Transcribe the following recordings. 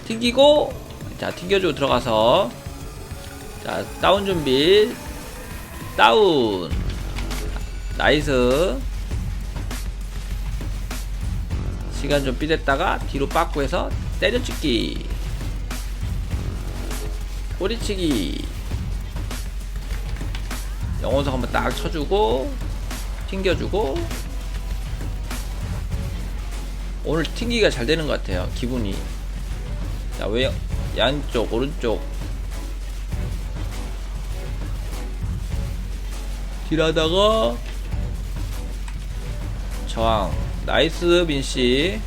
튕기고, 자 튕겨주고 들어가서, 자 다운 준비. 다운. 나이스. 시간 좀 삐댔다가 뒤로 빠꾸 해서 때려찍기. 꼬리치기. 영혼석 한번 딱 쳐주고 튕겨주고. 오늘 튕기가 잘 되는 것 같아요, 기분이. 자, 왜 양쪽 오른쪽 딜하다가 저항. 나이스 민씨.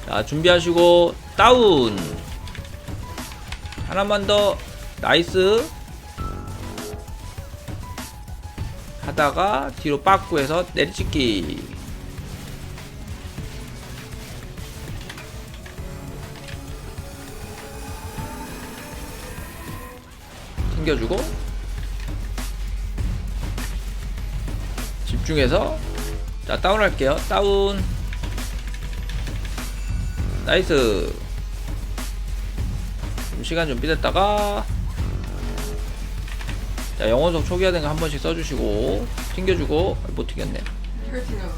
자 준비하시고 다운. 하나만 더. 나이스. 하다가 뒤로 빠꾸해서 내리찍기. 튕겨주고 집중해서. 자 다운 할게요. 다운. 나이스. 시간 좀 삐댔다가, 자 영혼석 초기화된 거 한 번씩 써주시고 튕겨주고. 못 튕겼네. 이거 튕겼나?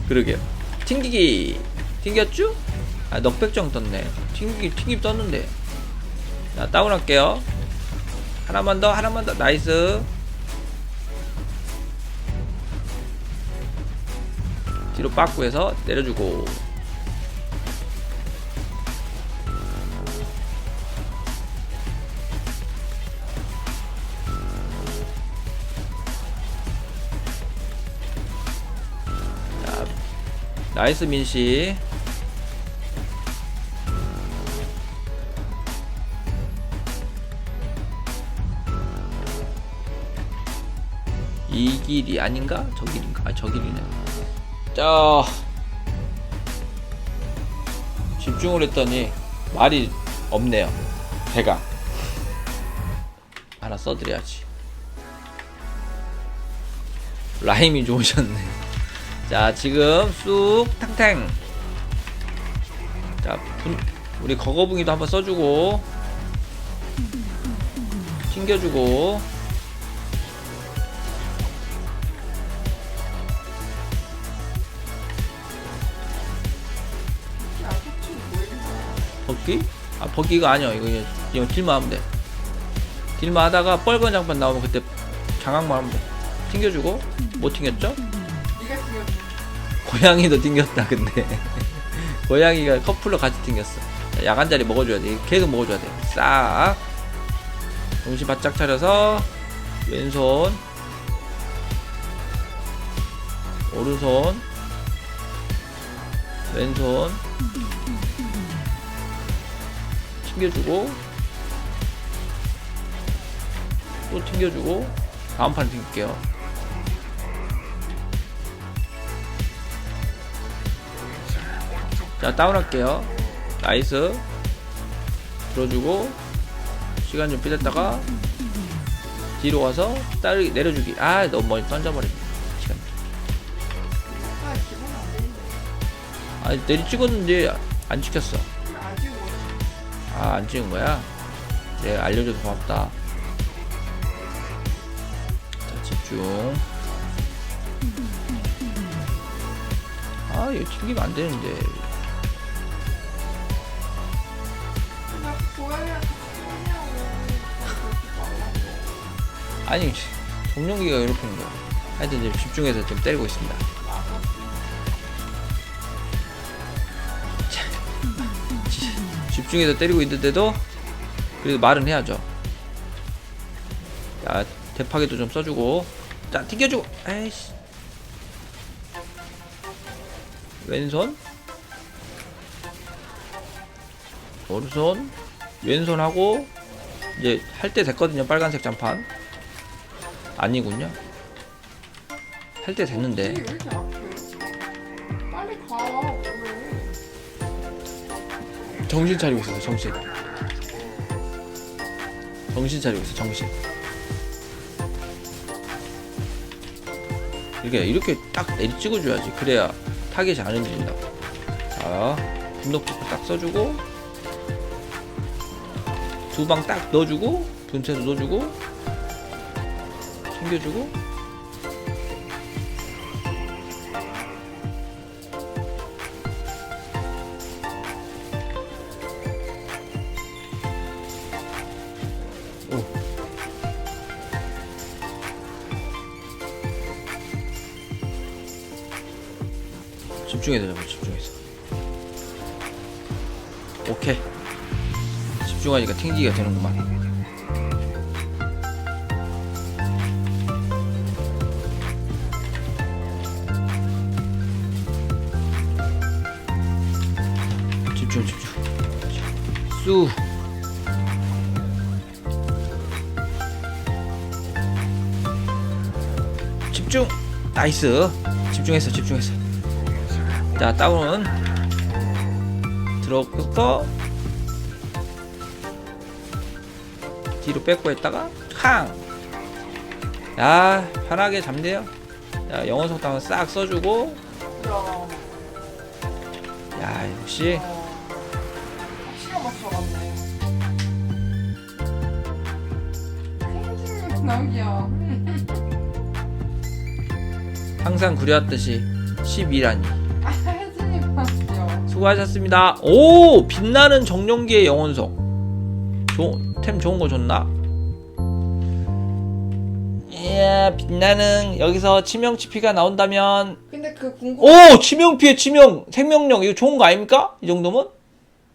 그러게요. 튕기기. 튕겼죠? 아 넉백정 떴네. 튕기기 떴는데. 자 다운 할게요. 하나만 더. 하나만 더. 나이스. 뒤로 빠꾸해서 내려주고. 자 나이스 민씨. 이 길이 아닌가? 저 길인가? 아, 저 길이네. 자, 집중을 했더니 말이 없네요. 배가. 하나 써드려야지. 라임이 좋으셨네. 자, 지금 쑥 탕탕. 자, 우리 거거붕이도 한번 써주고 튕겨주고. 버기? 아 버기가 아니야. 이거 딜만 하면 돼. 딜만 하다가 뻘건 장판 나오면 그때 장악만 하면 돼. 튕겨주고. 못 튕겼죠? 네가 튕겼네. 고양이도 튕겼다. 근데 고양이가 커플로 같이 튕겼어. 자, 야간자리 먹어줘야 돼. 계속 먹어줘야 돼. 싹. 정신 바짝 차려서 왼손 오른손 왼손 튕겨주고 또 튕겨주고. 다음 판 튕길게요. 자 다운 할게요. 나이스. 들어주고 시간 좀 삐졌다가 뒤로 와서 내려주기. 아 너무 멀리 던져버리네. 시간. 아, 기분 안 되는데. 아 내리 찍었는데 안 찍혔어. 아직 뭐. 아 안 찍은 거야? 네 알려줘서 고맙다. 자 집중. 아 이거 튕기면 안 되는데. 나 고양이한테 튕기냐고. 아니 정령기가 괴롭히는 거야. 하여튼 지금 집중해서 지금 때리고 있습니다. 집중해서 때리고 있는데도 그래도 말은 해야죠. 자 대파기도 좀 써주고. 자 튕겨주고. 에이씨. 왼손 오른손 왼손 하고 이제 할 때 됐거든요. 빨간색 장판 아니군요. 할 때 됐는데. 왜 이렇게 아프요? 빨리 가. 오늘. 정신 차리고 있어요. 정신. 정신 차리고 있어, 정신. 이렇게 딱 내리 찍어줘야지. 그래야 타겟이 안 흔들린다. 자, 분노포크 딱 써주고, 두 방 딱 넣어주고, 분체도 넣어주고, 챙겨주고. 오. 집중해서 잡아, 집중해서. 오케이. 집중하니까 튕기가 되는구만. 집중, 집중. 쑥. 집중. 나이스. 집중했어, 집중했어. 자, 다운. 들어서 뒤로 뺏고 했다가 캉. 야, 편하게 잡네요. 자, 영혼 속담은 싹 써주고. 야, 야, 역시 시간 맞춰갔네. 생줄 나오기야. 항상 그려왔듯이 12라니. 혜진이 봤죠. 수고하셨습니다. 오, 빛나는 정령기의 영혼석. 템 좋은 거 줬나? 이야, 빛나는. 여기서 치명치피가 나온다면. 근데 그 궁금. 오, 치명피해 치명 생명력. 이거 좋은 거 아닙니까? 이 정도면?